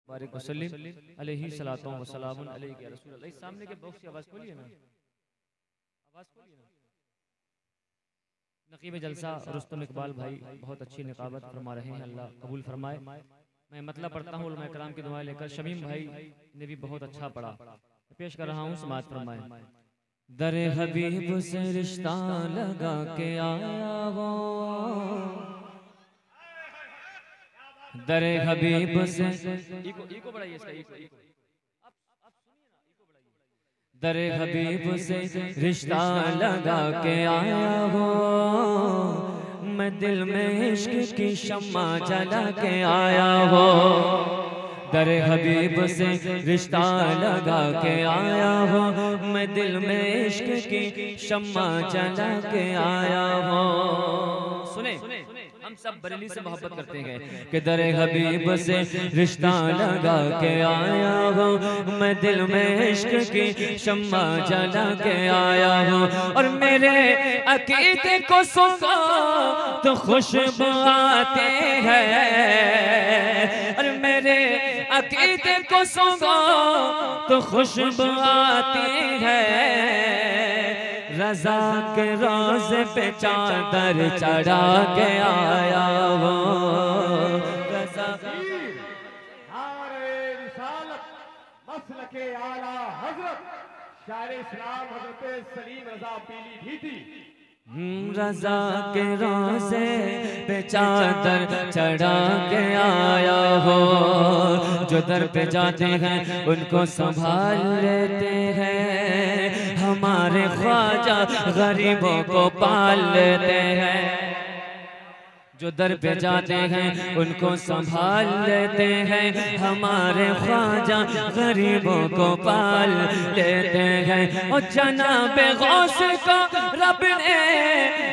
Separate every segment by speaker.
Speaker 1: बारिक वसल्लम अलैहि सलातो व सलामुन अलैहि या रसूल अल्लाह। सामने के बॉक्स की आवाज़ खोलिए ना, आवाज़ खोलिए ना। नकीब जलसा रुस्तम इकबाल भाई बहुत अच्छी निकाबत फरमा रहे हैं, अल्लाह कबूल फरमाए। मैं मतलब पढ़ता हूँ उलमा कराम की दुआएं लेकर। शमीम भाई ने भी बहुत अच्छा पढ़ा, पेश कर रहा हूँ, समाअत फरमाए। दर हबीब से रिश्ता लगा के आया वो, दर हबीब से इको बढ़ाइए इसका, इको दर हबीब से रिश्ता लगा के आया हो, मैं दिल में इश्क की शम्मा जला के आया हो। दर हबीब से रिश्ता लगा के आया हो, मैं दिल में इश्क की शम्मा जला के आया हो। सुने हम सब बरेली से मोहब्बत करते हैं कि दर हबीब से रिश्ता लगा के आया हो, मैं दिल में इश्क की शम्मा जला के आया हो। और मेरे अकीदे को सुनो तो खुशबू आते हैं, और मेरे अकीदे को सुनो तो खुशबू आती है। रज़ा के रोज़े पे चादर चढ़ा के आया वो, रज़ा
Speaker 2: मसलके आला हज़रत शायर इस्लाम हज़रत सलीम रज़ा पीलीभीती।
Speaker 1: रज़ा के रोज़े पे चादर चढ़ा के आया हो, जो दर पे जाते हैं उनको संभाल लेते हैं, हमारे ख्वाजा गरीबों को पाल लेते हैं। जो दर पे जाते हैं उनको संभाल लेते हैं, हमारे ख्वाजा गरीबों को पाल लेते हैं। और जनाबे गौस को रब ने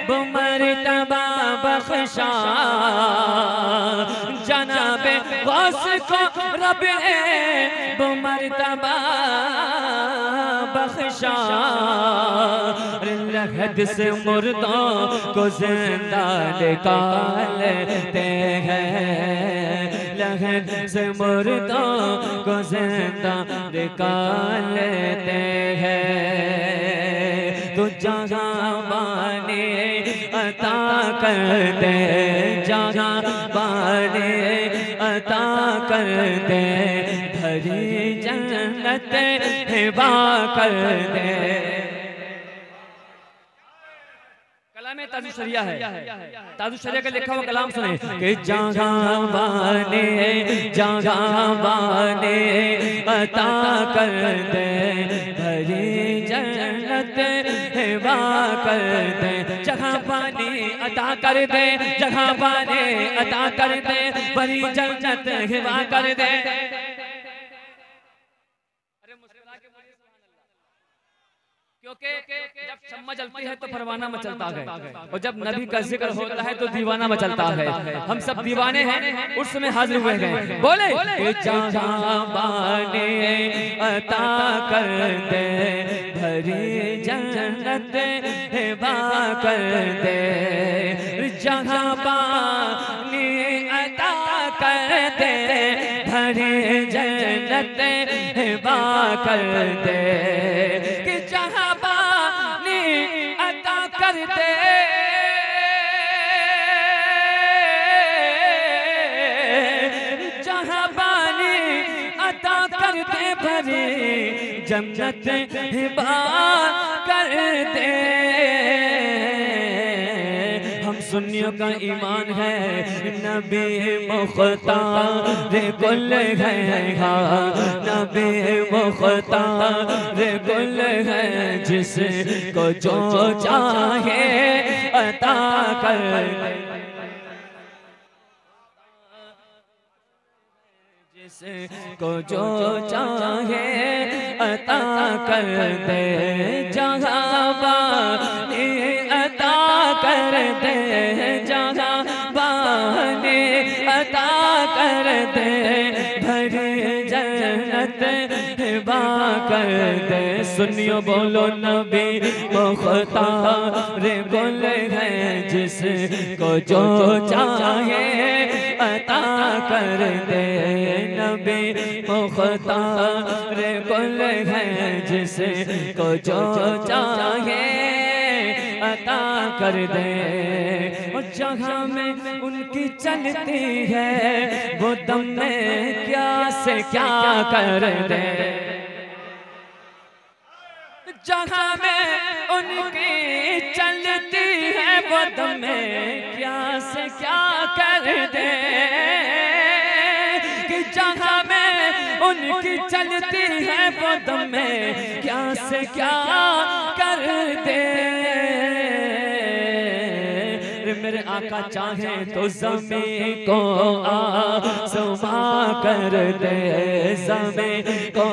Speaker 1: वो मर्तबा बख्शा, जनाबे गौस को रब ने वो मर्तबा बख्शा। लहद से मुर्दों को जिंदा निकालते हैं, लहद से मुर्दों को जिंदा निकालते हैं। तो जहाँ बाने अता कर दे, जहाँ बाने अता कर दे, भरी जन्नत हिबा कर दे। में ताजुशरिया है, ताजुशरिया का लिखा हुआ कलाम सुने कि जहाँ बाने अता कर दे, भरी जन्नत हिबा कर दे। जहाँ बाने अता कर दे, जहाँ बाने अता कर दे, भरी जन्नत हिबा कर दे। क्योंकि जब शम्मा जलती है तो परवाना मचलता है, और जब नबी का जिक्र होता है तो दीवाना मचलता है। हम सब दीवाने हैं, उस समय हाजिर हुए हैं। बोले जहाँ बाने अता कर दे, भरी जन्नत हिबा कर दे। जहाँ बाने अता कर दे, भरी जन्नत हिबा कर दे। कि जहाँ कर दे, जहाँ बानी अता कर दे, भरी जन्नत हिबा कर दे। हम सुन्नियों का ईमान है नबी मुख्तार कुल है, नबी मुख्तार कुल है, जिसको जो चाहे अता कर दे, जिसको जो चाहे अता कर दे। जहाँ बाने अता कर दे, जहाँ बाने अता कर दे, भरी जन्नत हिबा कर दे। सुनियो बोलो नबी मुख्तार कुल है, जिसको जो चाहे अता कर दे। नबी मुख्तार कुल है जिसको जो चाहे अता कर दे। और जहाँ में उनकी चलती है वो दम में क्या से क्या कर दे। जहाँ में उनकी चलती है वो दम में क्या से क्या कर दे। कि जहाँ में उनकी चलती है वो दम में क्या से क्या कर दे। मेरे आका चाहे तो ज़मीं को आसमां कर दे। ज़मीं को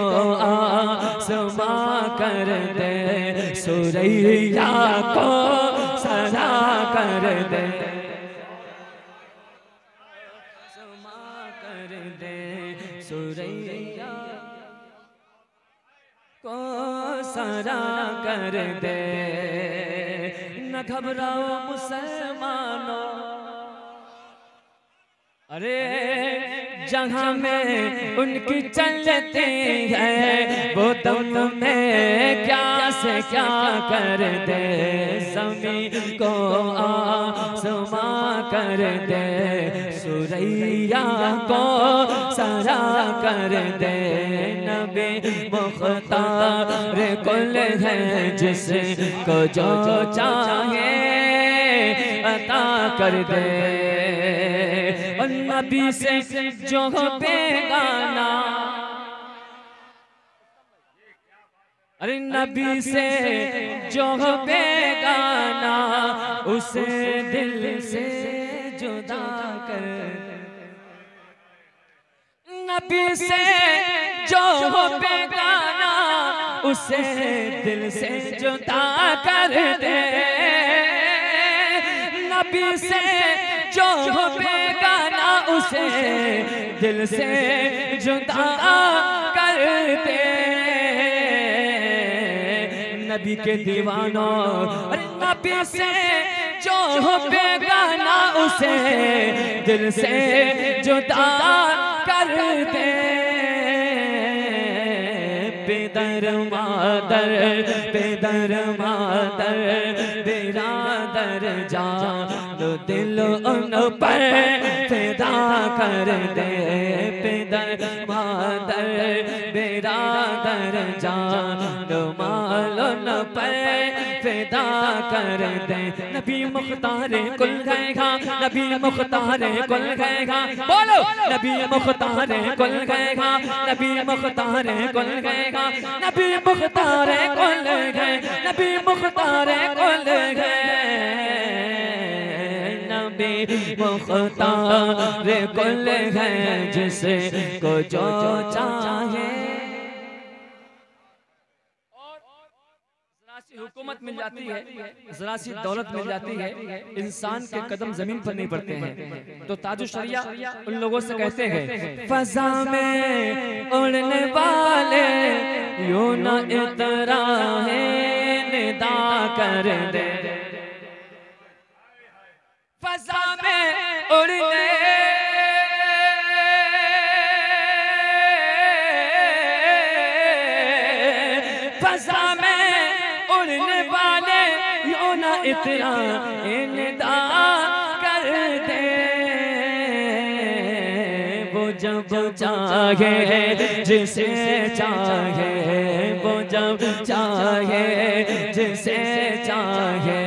Speaker 1: आसमां कर दे। सुरैया को सरा कर दे। आसमां कर दे। सुरैया को सरा कर दे। न घबराओ मुसलमानों, अरे जहाँ में उनकी चलती है वो दम में क्या से क्या कर दे। ज़मीं को आसमां कर दे। सुरैया को सरा कर दे। नबी मुख्तार कुल है जिसको जो चाहे अता कर दे। और नबी से जो बेगाना, अरे नबी से जो बेगाना उसे दिल से जुदा कर। नबी से जो बेगाना उसे दिल से जुदा कर दे। नबी से जो बेगाना उसे दिल से जुदा कर दे। नबी के दीवानों, अरे नबी से जो बेगाना उसे दिल से जुदा कर दे। बेदर मादर बेदर मादर बिरादर जान दिल उन पर फिदा कर दे। बेदर मादर बिरादर जान माल उन पर फिदा कर दे। नबी मुख्तार कुल गएगा। नबी मुख्तार कुल गएगा। बोलो नबी मुख्तार कुल गएगा। नबी मुख्तार कुल गएगा। नबी मुख्तार कुल गए। नबी मुख्तार कुल गए। नबी मुख्तार कुल है जिसको जो चाहे। हुकूमत मिल जाती है, जरा सी दौलत मिल जाती है, इंसान के कदम जमीन पर नहीं पड़ते हैं। तो ताजु शरिया उन लोगों से कहते हैं फजा में उड़ने वाले यूं न इतराहे निदा कर दे। फजा में उड़ने फजा में उड़ने वाले यूं न इतना निदा कर दे। वो जब चाहे जिसे चाहे, वो जब चाहे जिसे चाहे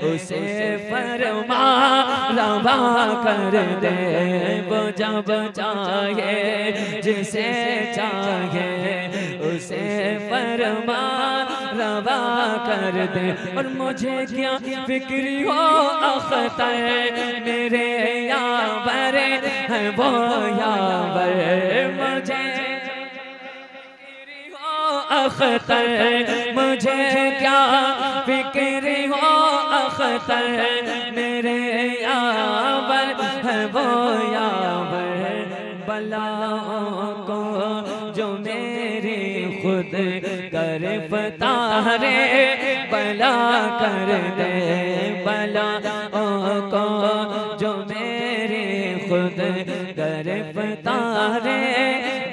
Speaker 1: उसे फरमा रवा कर दे। वो जब चाहे जिसे चाहे उसे फरमा रवा कर दे। और मुझे क्या फिक्री हो अख्तर मेरे यावर है वो यावर। मुझे फिक्री हो अख्तर मुझे क्या फिक्री हो अख्तर मेरे यावर है वो यावर। बलाओं को जो मेरी खुद गिरफ्तार बला कर दे। बलाओं को जो मेरी खुद गिरफ्तारे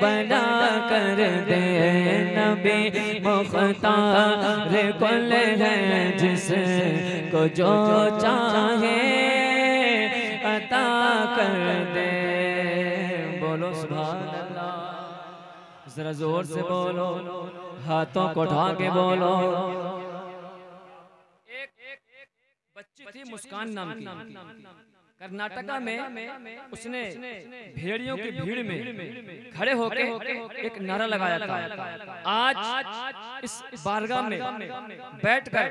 Speaker 1: बना कर दे नबी मुख्तार कुल है जिसको जो चाहे अता कर दे। बोलो सुभान अल्लाह, जरा जोर से बोलो, हाथों को उठा के बोलो। एक बच्ची थी मुस्कान नाम की, कर्नाटका में। उसने भेड़ियों की भीड़ में खड़े होकर एक नारा लगाया था। आज इस बारगाह में बैठकर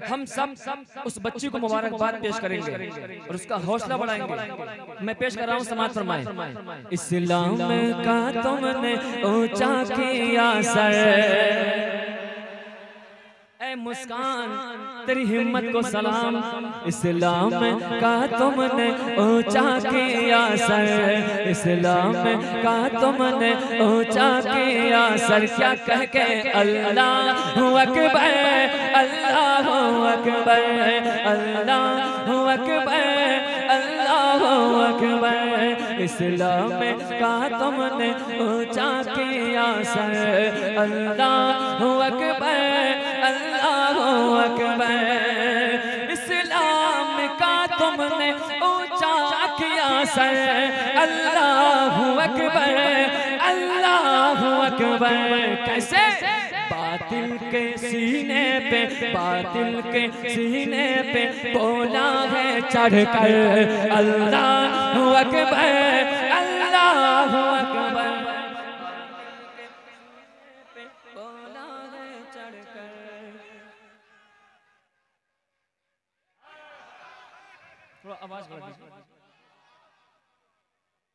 Speaker 1: हम सब उस बच्ची को मुबारकबाद पेश करेंगे और उसका हौसला बढ़ाएंगे। मैं पेश कर रहा हूँ, समाज फरमाएं। इस्लाम का तुमने ऊंचा किया सर, ऐ मुस्कान तेरी हिम्मत को सलाम। इस्लाम का तुमने ऊंचा किया सर, इस्लाम का तुमने ऊंचा किया सर। क्या कह के अल्लाहु अकबर, अल्लाहु अकबर, अल्लाहु अकबर, अल्लाहु अकबर। इस्लाम का तुमने ऊंचा किया सर, अल्लाहु अकबर, अल्लाहु अकबर। इस्लाम का तुमने ऊंचा किया सर, अल्लाहु अकबर, अल्लाहु अकबर। कैसे? बातिल के सीने पे, बातिल के सीने पे बोला है चढ़कर अल्लाहु अकबर, अल्लाहु अकबर। बोला है चढ़कर। थोड़ा आवाज बढ़ा दीजिए।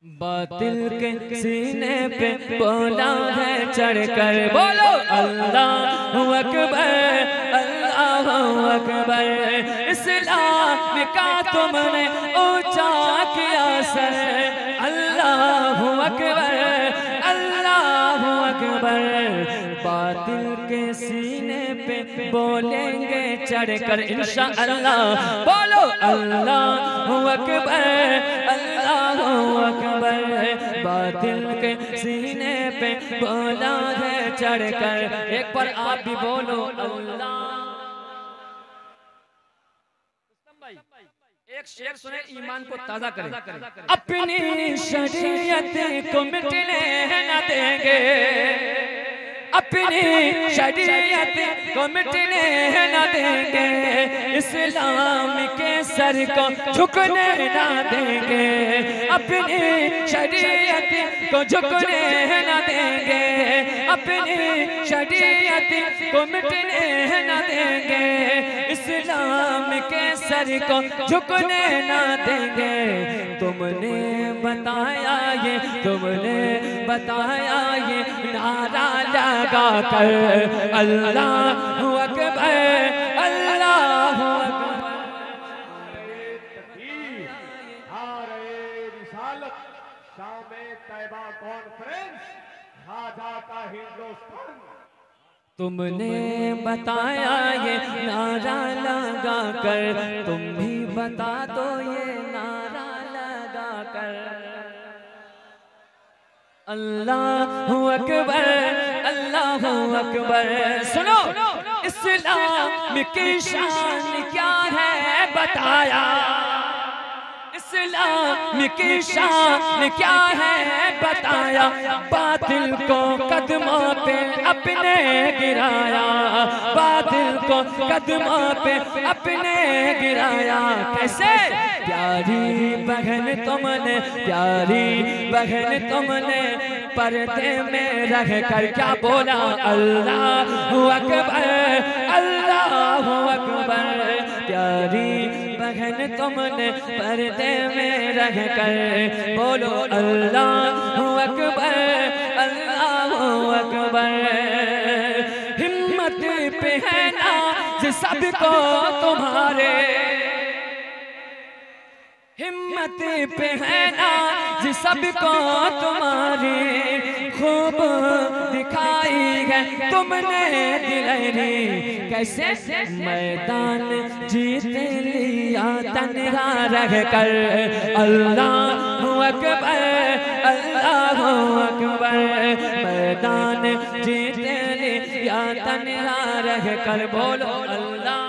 Speaker 1: बातिल के सीने पे बोला है चढ़कर, बोलो अल्लाहु अकबर, अल्लाहु अकबर। इस्लाम का तुमने ऊंचा किया सर, अल्लाहु अकबर, अल्लाहु अकबर। बातिल के सीने पे बोलेंगे चढ़कर इंशाअल्लाह, बोलो अल्लाहु अकबर, अल्लाहु अकबर। बातिल के सीने पे बोला है चढ़कर। एक बार आप भी बोलो अल्लाह। एक शेर सुने, ईमान को ताजा करें। अपनी शरीयत को मिटने न देंगे, अपनी शरीयत को मिटने न देंगे, इस्लाम के सर को झुकने न देंगे, अपनी शरीयत को झुकने न देंगे, अपनी शरीयत को मिटने न देंगे, इस्लाम के सर को झुकने न देंगे। तुमने बताया ये, तुमने बताया ये नारा लगा कर अल्लाहु अकबर, अल्लाहु अकबर।
Speaker 2: रिसालत शामे तैयबा कॉन्फ्रेंस खाजा का हिंदुस्तान।
Speaker 1: तुमने बताया ये नारा लगा कर, तुम भी बता दो ये नारा लगा कर अल्लाहु अकबर, अल्लाहु अकबर। सुनो, इस्लाम की शान क्या है बताया, इस्लाम की शान क्या है बताया। बातिल को कदमों पे अपने गिराया, बातिल को कदमों पे अपने गिराया। कैसे? प्यारी बहन तुमने, प्यारी बहन तुमने पर्दे में रह कर क्या बोला, अल्लाहु अकबर, अल्लाहु अकबर। प्यारी बहन तुमने पर्दे में रह कर बोलो अल्लाहु अकबर, अल्लाहु अकबर। हिम्मत पे है नाज सबको तुम्हारे, हिम्मत पे है नाज सबको तुम्हारी, खूब दिखाई है तुमने दिलेरी। कैसे? मैदान जीत लिया तन्हा रह कर अल्लाहु अकबर, अल्लाहु अकबर। मैदान जीत लिया तन्हा रह कर बोलो अल्लाह।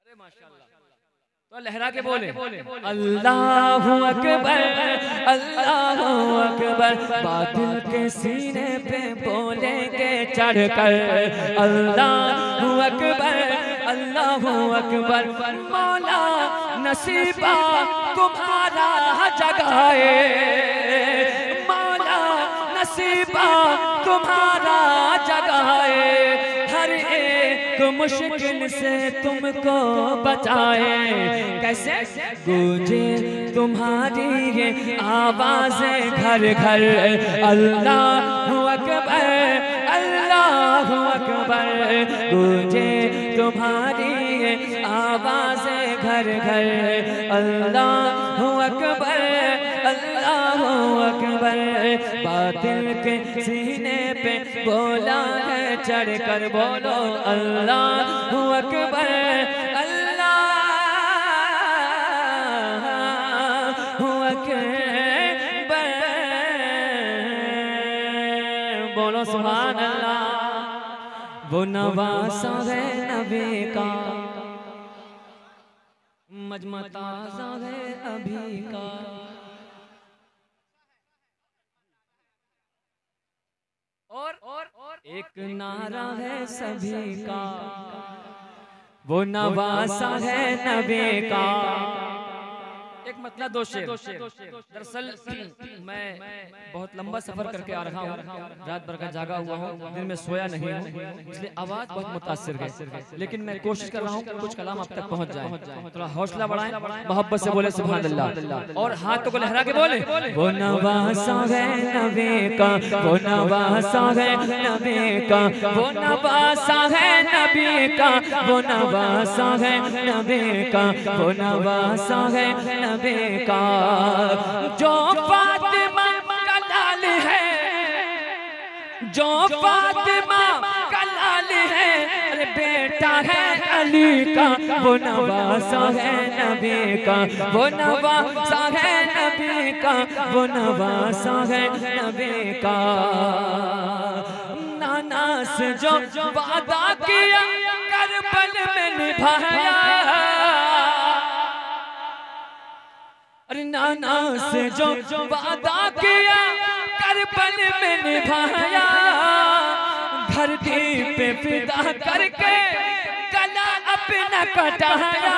Speaker 1: अरे माशाअल्लाह, तो लहरा के बोले अल्लाहु अकबर, अल्लाहु अकबर। बादल के सीने पे बोलेंगे चढ़कर अल्लाहु अकबर, अल्लाहु अकबर। मौला नसीबा तुम्हारा जगाए, मौला नसीबा तुम्हारा जगाए। हर एक मुश्किल से तुमको बचाए। कैसे गूंजे तुम्हारी ये आवाज़ें घर घर अल्लाहु अकबर, अल्लाहु अकबर। गूंजे तुम्हारी ये आवाज़ें घर घर अल्लाहु अकबर, अल्लाहु अकबर। बातिल के सीने पे बोला है चढ़कर बोलो अल्लाहु अकबर, अल्लाहु अकबर। बोलो सुभान अल्लाह। वो नवासा है नबी का, मजमा ताज़ा है अभी का। और एक नारा है सभी का, वो नवासा है नबी का। एक मतलब दो शेर। दरअसल मैं बहुत लंबा सफर करके आ रहा हूँ, रात भर का जागा हुआ हूँ, दिन में सोया नहीं हूँ, इसलिए आवाज बहुत मुतासिर है। लेकिन मैं कोशिश कर रहा हूँ कुछ कलाम आप तक पहुँच जाए। थोड़ा हौसला बढ़ाएं, मोहब्बत से बोले सुभान अल्लाह, और हाथों को लहरा के बोले वो नवासा है नबी का, वो नवासा है नबी का, वो नवासा है नबी का, वो नवासा है नबी का, वो नवासा है नबी का। जो फातिमा का लाल है, जो फातिमा का लाल है, अरे बेटा है अली का। वो नवासा है नबी का, वो नवासा है नबी का, वो नवासा है नबी का। नाना से जो वादा किया करबल में निभाया, अरे नाना से जो वादा किया करबल में निभाया। धरती पे फिदा करके गला अपना कटाया।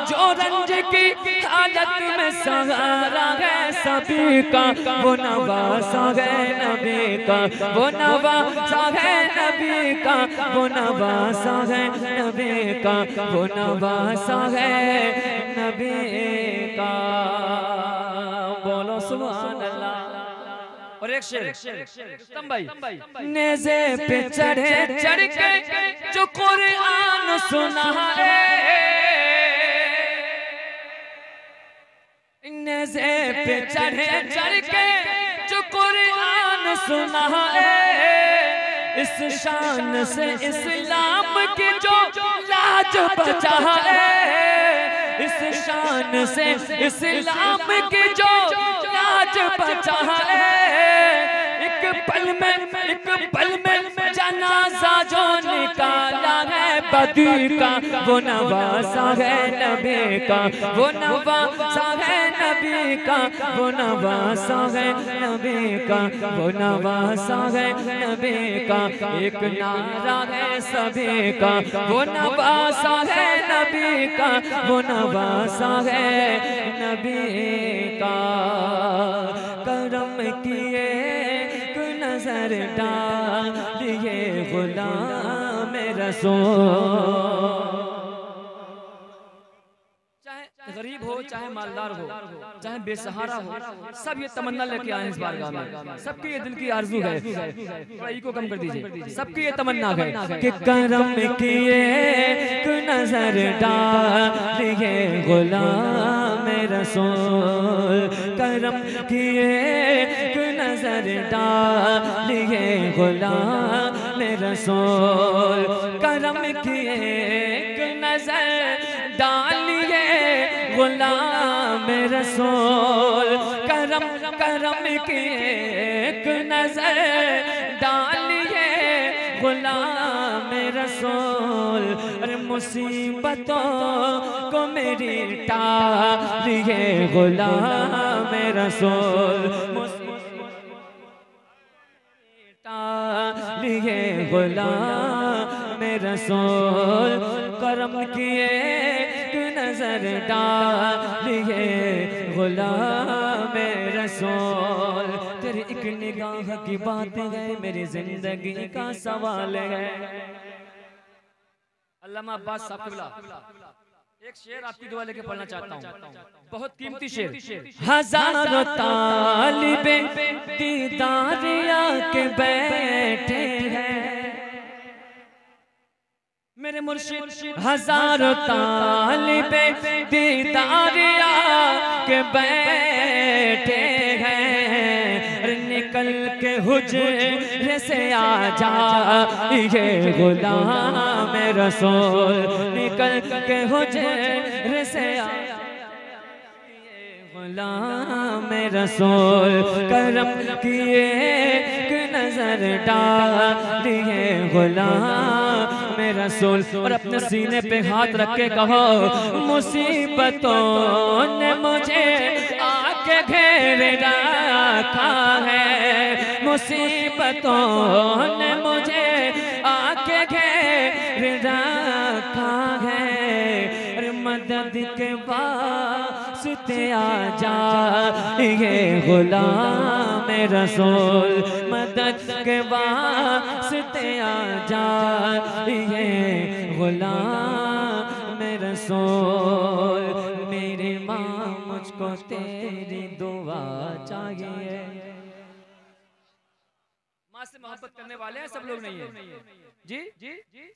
Speaker 1: जो रंज की हालत में सहारा है सभी का, वो नवासा है नबी का, वो नवासा है नबी का, वो नवासा है नबी का, वो नवासा है नबी का। बोलो सुभान अल्लाह। और एक शेर तुम भाई, नेज़े पे चढ़े चढ़ के जो कुरान सुना है, नेज़े पे चढ़े चढ़ के जो कुरान सुना है। इस शान से इस्लाम की जो लाज बचा है, इस शान से इस्लाम की जो लाज बचा है। एक पल में जनाजा जो निकाला है बदी का, वो नवासा है नबी का, वो नवासा है नबी का, वो नवासा है नबी का, वो नवासा है नबी का। एक नारा है सभी का, वो नवासा है नबी का, वो नवासा है नबी का। करम किए नजर डालिए गुलाम रसूल। चाहे गरीब हो, चाहे मालदार हो, चाहे बेसहारा हो, सब ये तमन्ना लेके आए इस बारगाह में। सबकी ये दिल की आरज़ू है, थोड़ा इको कम कर दीजिए। सबकी ये तमन्ना है कि करम किए नजर डालिए गुलाम रसूल। करम किए नजर डालिए गुलाम रसूल। करम किए नजर डालिए गुलाम रसूल, करम करम की एक नजर डालिए गुलाम रसूल। अरे मुसीबतों को मेरी टालिए गुलाम रसूल, टालिए गुलाम रसूल। करम किए एक नजर डालिए गुलाम रसूल। तेरी एक निगाह की बात है मेरी जिंदगी का सवाल है। अल्लामा अब्बास साहब क़िबला एक शेर आपकी दुआ लेके पढ़ना चाहता हूँ, बहुत कीमती शेर। हजारों तालिबे दीदार आके बैठे हैं मेरे मुर्शिद, हजारों तालिबे दीदार आके बैठे हैं। निकल के हुजरे से आ जा ये गुलाम रसूल, निकल के हुजरे से आ गुलाम रसूल। करम किए एक नजर डालिए गुलाम रसूल। और अपने सीने पे हाथ रख के कहो मुसीबतों ने मुझे आके घेर रखा है, मुसीबतों ने मुझे आके घेर रखा है। मदद के वास्ते आ जा ये गुलाम रसूल, मदद के वास्ते आ जा ये गुलाम रसूल। मेरे माँ मुझको तेरी दुआ चाहिए। माँ से मोहब्बत करने वाले हैं सब लोग नहीं है जी,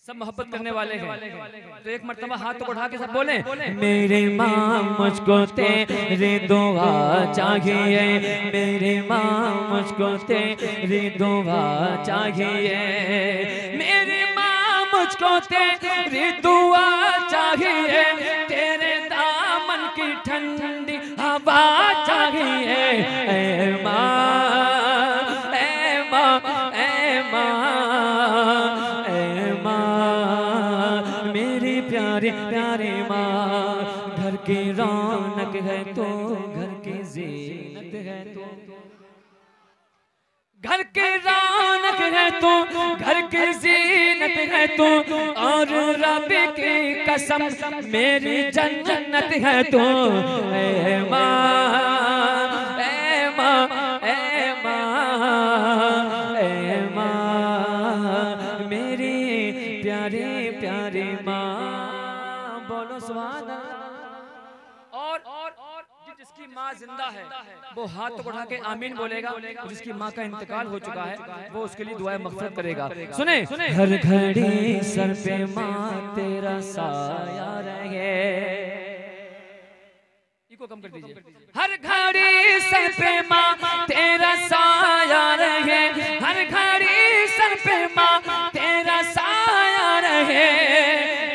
Speaker 1: सब मोहब्बत करने वाले हैं। तो एक मर्तबा हाथ तो उठा के सब बोले मेरे माँ मुझको तेरी दुआ चाहिए, मेरे माँ मुझको तेरी दुआ चाहिए, मेरी माँ मुझको तेरी दुआ चाहिए, तेरे दामन की ठंडी हवा चाहिए। ऐ माँ ऐ माँ ऐ माँ ऐ माँ मेरी प्यारी प्यारी माँ, घर की रौनक है तो, घर की जीनत है तो, घर की रौनक है तो, घर की जीनत है तो, और रब की कसम मेरी जन्नत है तो। ऐ माँ ऐ माँ ऐ माँ ऐ माँ मेरी प्यारी प्यारी माँ। बोलो सुभान अल्लाह। और जिसकी माँ जिंदा है वो हाथ तो उठा के आमीन बोलेगा, जिसकी माँ का इंतकाल हो चुका है वो उसके लिए दुआए मग़फ़िरत करेगा। सुने हर घड़ी सर पे माँ तेरा साया रहे, इको कम कर दीजिए। हर घड़ी सर पे माँ तेरा साया रहे, हर घड़ी सर पे माँ तेरा साया रहे,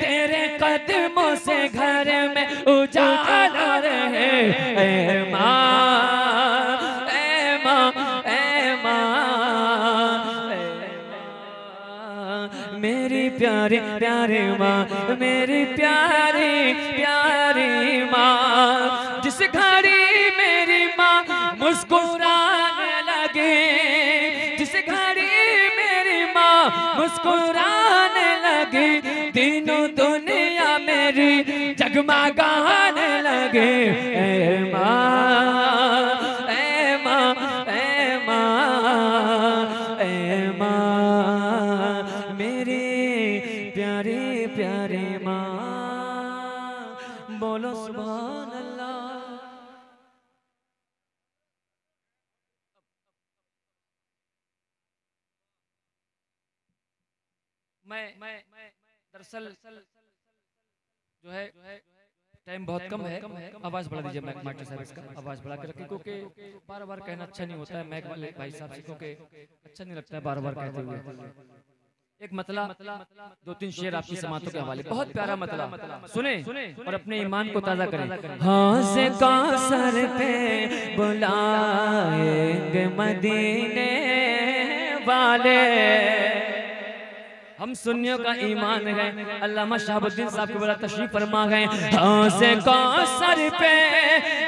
Speaker 1: तेरे कदमों से घर में उजाला रहे। ऐ माँ ऐ माँ ऐ माँ ऐ माँ मेरी प्यारी प्यारी माँ, मेरी प्यारी प्यारी माँ। जिस घड़ी मेरी माँ मुस्कुराने लगी, जिस घड़ी मेरी माँ मुस्कुराने लगी, तीनों दुनिया मेरी जगमगाने लगे। ऐ माँ ऐ माँ ऐ माँ ऐ माँ मेरी प्यारी प्यारी माँ। बोलो सुभान अल्लाह। मैं दरअसल जो है टाइम बहुत कम है, आवाज बढ़ा दीजिए मास्टर साहब, इसका आवाज बढ़ा के रखिए क्योंकि बार बार कहना अच्छा नहीं होता है। मैक वाले भाई साहब से क्योंकि अच्छा नहीं लगता है बार बार कहते हुए। एक मतला, दो तीन शेर आपकी समातों के हवाले, बहुत प्यारा मतला, सुने और अपने ईमान को ताज़ा करें। हौज़ कौसर पे बुलाएंगे मदीने वाले। हम सुन्नियों का ईमान है, अल्लामा शहाबुद्दीन साहब के बड़ा तशरीफ फरमा गए। हौज़ कौसर पे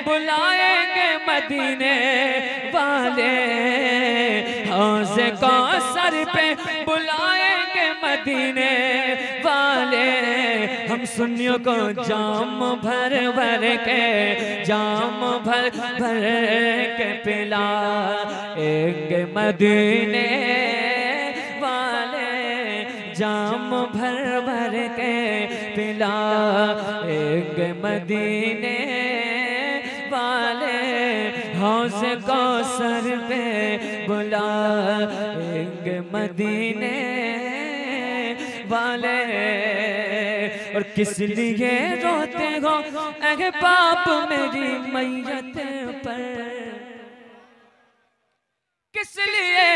Speaker 1: बुलाएंगे मदीने वाले, हौज़ कौसर पे बुलाएंगे मदीने वाले। हम सुन्नियों को जाम भर भर के, जाम भर भर के पिलाएंगे मदीने वाले, जाम भर भर के पिलाएंगे मदीने वाले। हौज़ कौसर पे बुलाएंगे मदीने वाले। और किस लिए रोते हो ऐ बाप मेरी मैयत पर, किस लिए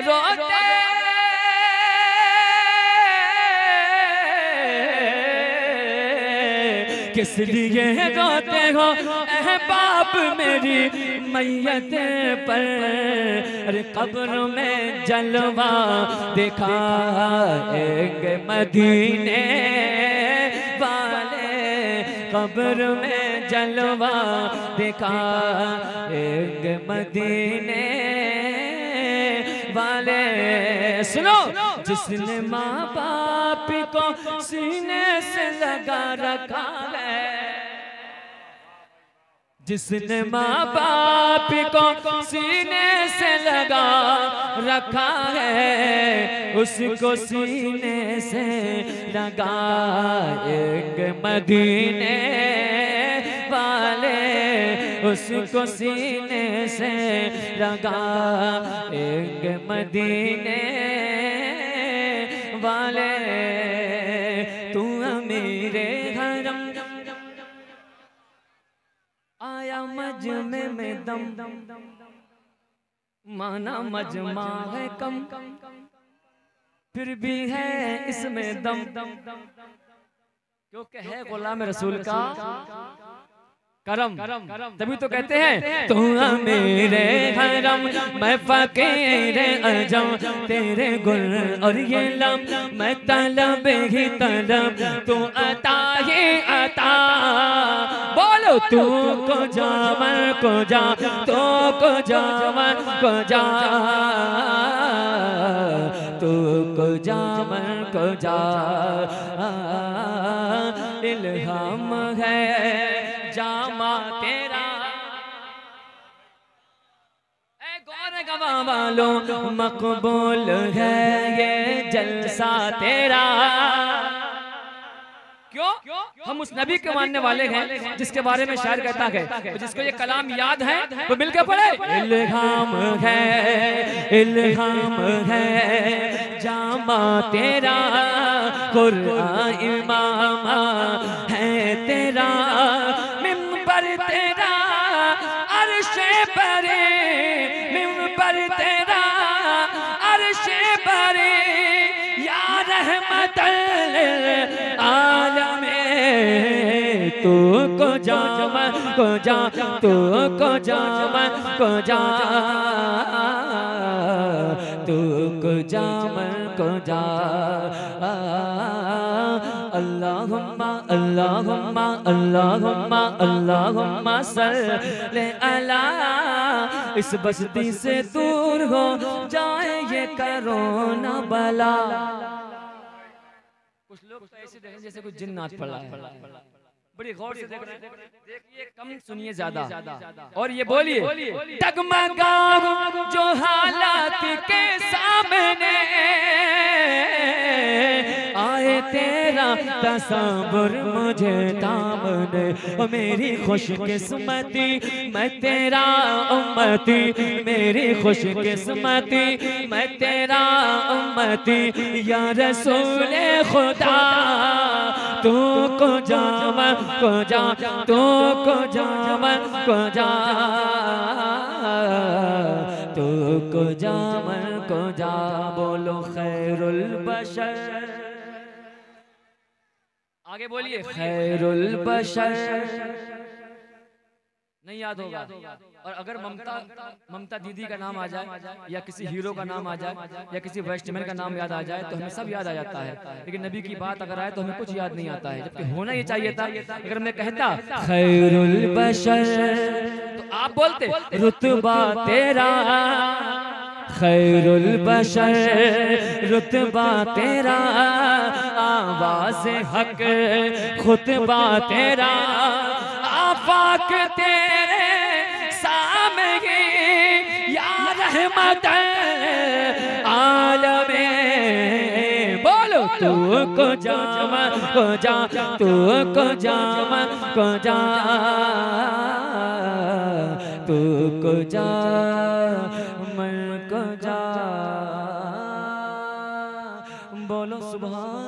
Speaker 1: रोते किस लिए रोते हो ऐ बाप मेरी मैयत पर। अरे कब्र में जलवा दिखाएंगे मदीने वाले, कब्र में जलवा दिखाएंगे मदीने वाले। सुनो, जिसने माँ बाप को सीने से लगा रखा है, जिसने माँ बाप को सीने से लगा रखा है, उसको सीने से लगाएंगे मदीने वाले, उसको सीने से लगाएंगे मदीने वाले। तू अमीरे हरम आया मजमे में दम, माना मजमा है कम, फिर भी है इसमें दम, क्योंकि है गुलाम रसूल का करम। तभी तो कहते हैं तू मेरे हरम मैं फकीर अजम, तेरे गुल और ये लम मैं तलब ही तलब, तू अता ही अता। बोलो तू को जा मैं को जा, तो को जा मैं को जा, तू को जा मैं को जा। इल्हाम है जामा तेरा, ऐ गौर गवा वालों मकबूल है ये जलसा तेरा। क्यों? हम उस नबी के मानने वाले हैं जिसके बारे में शायर कहता है, तो जिसको ये कलाम याद है वो मिलकर पढ़े। इल्हाम है जामा तेरा, कुरान इमाम है तेरा, मिंबर तेरा अर्शे परे, मिंबर तेरा अर्शे परे, या रहमतल आलमे। तू को जा मैं को जा, तू को जा मैं को जा, तू को जा मैं को जा। अल्लाहुम्मा अल्लाहुम्मा अल्लाहुम्मा अल्लाहुम्मा सल्ले अला। इस बस्ती से दूर हो जाए ये करोना बला। कुछ लोग तो ऐसे देखें जैसे कोई जिन्नात पड़ा है, बड़ी गौर से देख रहे हैं। देखिए कम सुनिए ज्यादा, और ये बोलिए डगमगाओ जो हालात के सामने आए तेरा तसव्वुर मुझे तामने। ओ मेरी खुशकिस्मती मैं तेरा उम्मती, मेरी खुशकिस्मती मैं तेरा उम्मती, या रसूल खुदा तू को जावा को जा, तू को जावा को जा, तू को जावा को जा। बोलो खैरुल बशर बशर, आगे बोलिए खैरुल बशर, नहीं याद होगा। और अगर ममता दीदी का नाम आ जाए या किसी हीरो का नाम आ जाए या किसी वैष्णवन का नाम याद आ जाए तो हमें सब याद आ जाता है, लेकिन नबी की बात अगर आए तो हमें कुछ याद नहीं आता है, जबकि होना ही चाहिए था। अगर मैं कहता खैरुल बशर तो आप बोलते रुतबा तेरा, खैरुल बशर रुतबा तेरा, आवाज़ हक खुतबा तेरा, आफाक तेरे सामने या रहमत आलमे, बोलो तू को जाम को जा, तू को जाम को जा, तू को जा मन को जा, बोलो सुभान